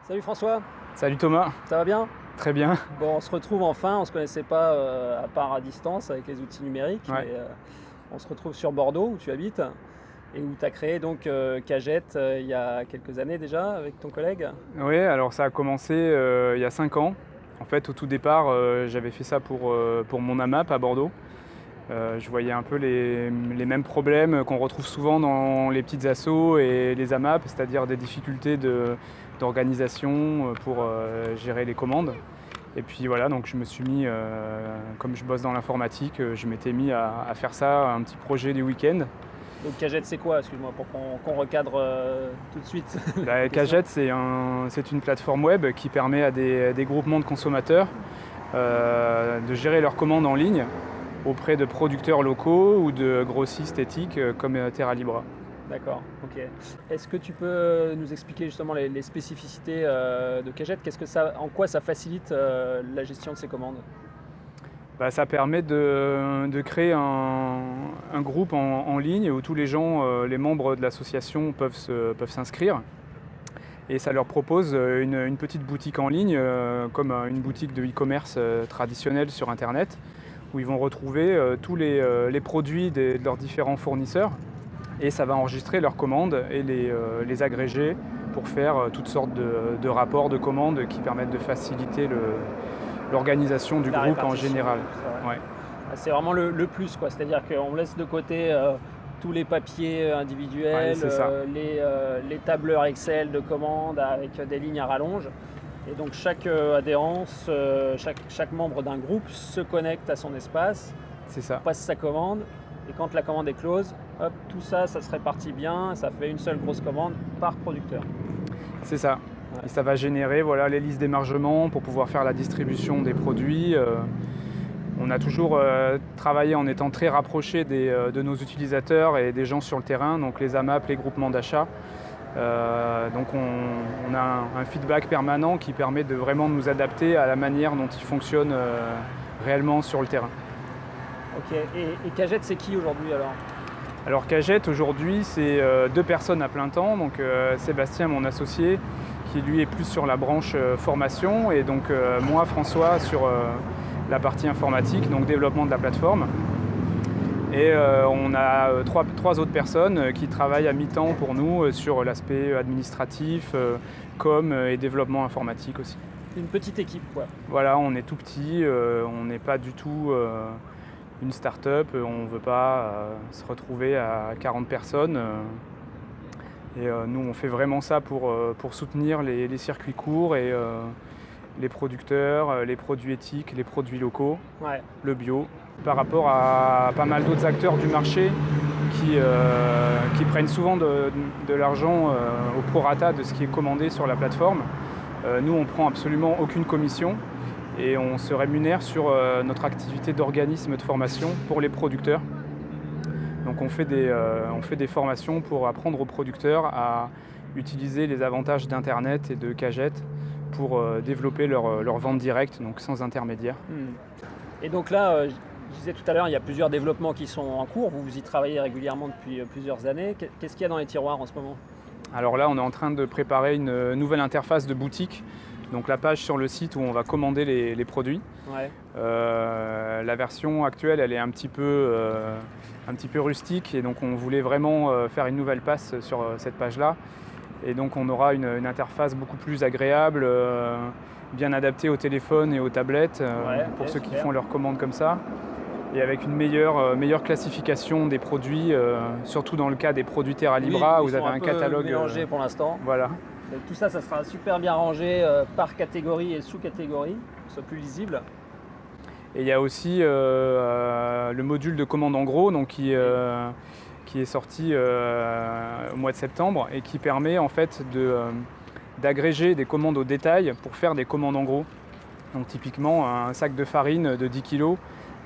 Salut François, Salut Thomas, ça va bien? très bien. Bon, on se retrouve enfin, on ne se connaissait pas à part à distance avec les outils numériques, Ouais. mais on se retrouve sur Bordeaux où tu habites et où tu as créé donc Kajet il y a quelques années déjà avec ton collègue. Oui, alors ça a commencé il y a 5 ans. En fait, au tout départ, j'avais fait ça pour mon AMAP à Bordeaux. Je voyais un peu les mêmes problèmes qu'on retrouve souvent dans les petites assos et les AMAP, c'est-à-dire des difficultés d'organisation pour gérer les commandes. Et puis voilà, donc je me suis mis, comme je bosse dans l'informatique, je m'étais mis à faire ça, un petit projet du week-end. Donc Kajet c'est quoi? Excuse-moi pour qu'on recadre tout de suite. La Kajet, c'est une plateforme web qui permet à des groupements de consommateurs de gérer leurs commandes en ligne auprès de producteurs locaux ou de grossistes éthiques comme Terra Libra. D'accord, ok. Est-ce que tu peux nous expliquer justement les spécificités de Kajet? En quoi ça facilite la gestion de ces commandes? Ça permet de créer un groupe en ligne où tous les gens, les membres de l'association peuvent s'inscrire. Et ça leur propose une petite boutique en ligne, comme une boutique de e-commerce traditionnelle sur Internet, où ils vont retrouver tous les produits de leurs différents fournisseurs. Et ça va enregistrer leurs commandes et les agréger pour faire toutes sortes de rapports de commandes qui permettent de faciliter l'organisation du La groupe en répartition, général. c'est vrai. Ouais. C'est vraiment le plus, quoi. C'est-à-dire qu'on laisse de côté tous les papiers individuels, Ouais, c'est ça. les tableurs Excel de commandes avec des lignes à rallonge. Et donc chaque adhérence, chaque membre d'un groupe se connecte à son espace, C'est ça. passe sa commande, et quand la commande est close, hop, tout ça, ça se répartit bien, ça fait une seule grosse commande par producteur. C'est ça. Ouais. Et ça va générer les listes d'émargement pour pouvoir faire la distribution des produits. On a toujours travaillé en étant très rapproché de nos utilisateurs et des gens sur le terrain, donc les AMAP, les groupements d'achat. Donc on a un feedback permanent qui permet de vraiment nous adapter à la manière dont ils fonctionnent réellement sur le terrain. Ok, et Kajet, c'est qui aujourd'hui alors? Alors Kajet aujourd'hui c'est 2 personnes à plein temps, donc Sébastien mon associé qui lui est plus sur la branche formation et donc moi François sur la partie informatique, donc développement de la plateforme. Et on a trois autres personnes qui travaillent à mi-temps pour nous sur l'aspect administratif, com et développement informatique aussi. Une petite équipe, quoi. Voilà, on est tout petit, on n'est pas du tout une start-up, on ne veut pas se retrouver à 40 personnes. Et nous, on fait vraiment ça pour soutenir les circuits courts et les producteurs, les produits éthiques, les produits locaux, Ouais. le bio. Par rapport à pas mal d'autres acteurs du marché qui prennent souvent de l'argent au prorata de ce qui est commandé sur la plateforme, nous, on ne prend absolument aucune commission et on se rémunère sur notre activité d'organisme de formation pour les producteurs. Donc on fait des formations pour apprendre aux producteurs à utiliser les avantages d'Internet et de Kajet pour développer leur vente directe, donc sans intermédiaire. Et donc là, je disais tout à l'heure, il y a plusieurs développements qui sont en cours. Vous y travaillez régulièrement depuis plusieurs années. Qu'est-ce qu'il y a dans les tiroirs en ce moment? Alors là, on est en train de préparer une nouvelle interface de boutique. Donc la page sur le site où on va commander les produits. Ouais. La version actuelle, elle est un petit peu rustique et donc on voulait vraiment faire une nouvelle passe sur cette page-là. Et donc on aura une interface beaucoup plus agréable, bien adaptée au téléphone et aux tablettes pour ceux qui font leurs commandes comme ça. Et avec une meilleure classification des produits, surtout dans le cas des produits Terra Libra, où vous avez un catalogue mélangé pour l'instant. Voilà. Donc tout ça, ça sera super bien rangé par catégorie et sous-catégorie, pour que ce soit plus lisible. Et il y a aussi le module de commande en gros, donc qui est sorti au mois de septembre et qui permet en fait d'agréger des commandes au détail pour faire des commandes en gros. Donc typiquement un sac de farine de 10 kg,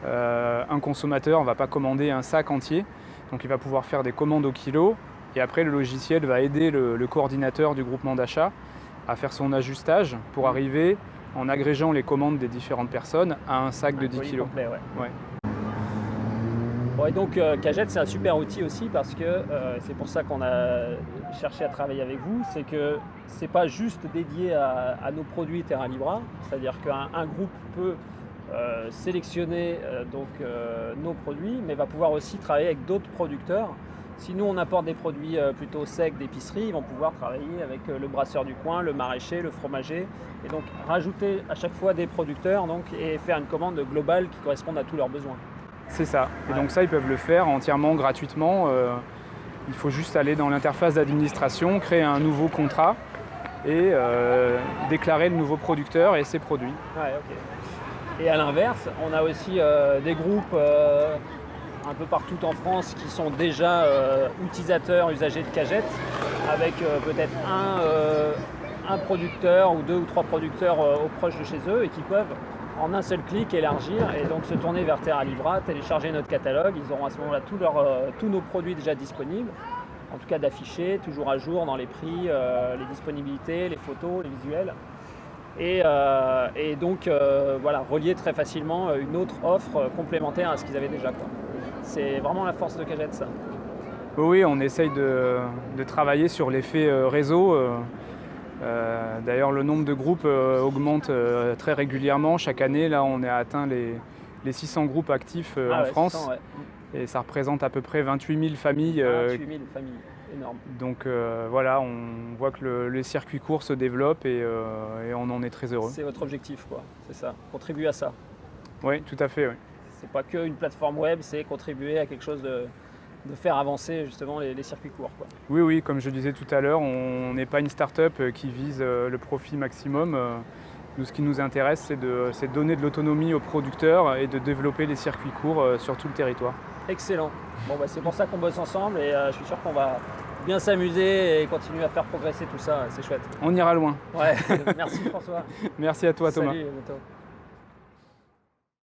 un consommateur ne va pas commander un sac entier, donc il va pouvoir faire des commandes au kilo. Et après, le logiciel va aider le coordinateur du groupement d'achat à faire son ajustage pour arriver, en agrégeant les commandes des différentes personnes, à un sac de 10 kg. Complet, ouais. Ouais. Bon, et donc Kajet, c'est un super outil aussi parce que c'est pour ça qu'on a chercher à travailler avec vous, c'est que c'est pas juste dédié à nos produits Terra Libra, c'est-à-dire qu'un groupe peut sélectionner nos produits, mais va pouvoir aussi travailler avec d'autres producteurs. Si nous on apporte des produits plutôt secs d'épicerie, ils vont pouvoir travailler avec le brasseur du coin, le maraîcher, le fromager, et donc rajouter à chaque fois des producteurs et faire une commande globale qui corresponde à tous leurs besoins. C'est ça. Et donc ça, ils peuvent le faire entièrement gratuitement. Il faut juste aller dans l'interface d'administration, créer un nouveau contrat et déclarer le nouveau producteur et ses produits. Ouais, ok. Et à l'inverse, on a aussi des groupes un peu partout en France qui sont déjà utilisateurs, usagers de cagettes, avec peut-être un producteur ou 2 ou 3 producteurs proches de chez eux et qui peuvent en un seul clic élargir et donc se tourner vers Terra Libra, télécharger notre catalogue. Ils auront à ce moment-là tous nos produits déjà disponibles, en tout cas d'affichés, toujours à jour dans les prix, les disponibilités, les photos, les visuels. Et donc voilà, relier très facilement une autre offre complémentaire à ce qu'ils avaient déjà, quoi. C'est vraiment la force de Cagette, ça. Oui, on essaye de travailler sur l'effet réseau. D'ailleurs, le nombre de groupes augmente très régulièrement. Chaque année, là, on a atteint les 600 groupes actifs en France. 600, ouais. Et ça représente à peu près 28 000 familles. 28 000 familles, énorme. Donc voilà, on voit que le circuit court se développe et on en est très heureux. C'est votre objectif, quoi. C'est ça, contribuer à ça. Oui, tout à fait. Oui. C'est pas qu'une plateforme web, c'est contribuer à quelque chose de faire avancer justement les circuits courts, quoi. Oui, comme je disais tout à l'heure, on n'est pas une start-up qui vise le profit maximum. Nous, ce qui nous intéresse, c'est de donner de l'autonomie aux producteurs et de développer les circuits courts sur tout le territoire. Excellent. Bon, c'est pour ça qu'on bosse ensemble et je suis sûr qu'on va bien s'amuser et continuer à faire progresser tout ça. C'est chouette. On ira loin. Ouais, merci François. Merci à toi, Thomas. Salut, à bientôt.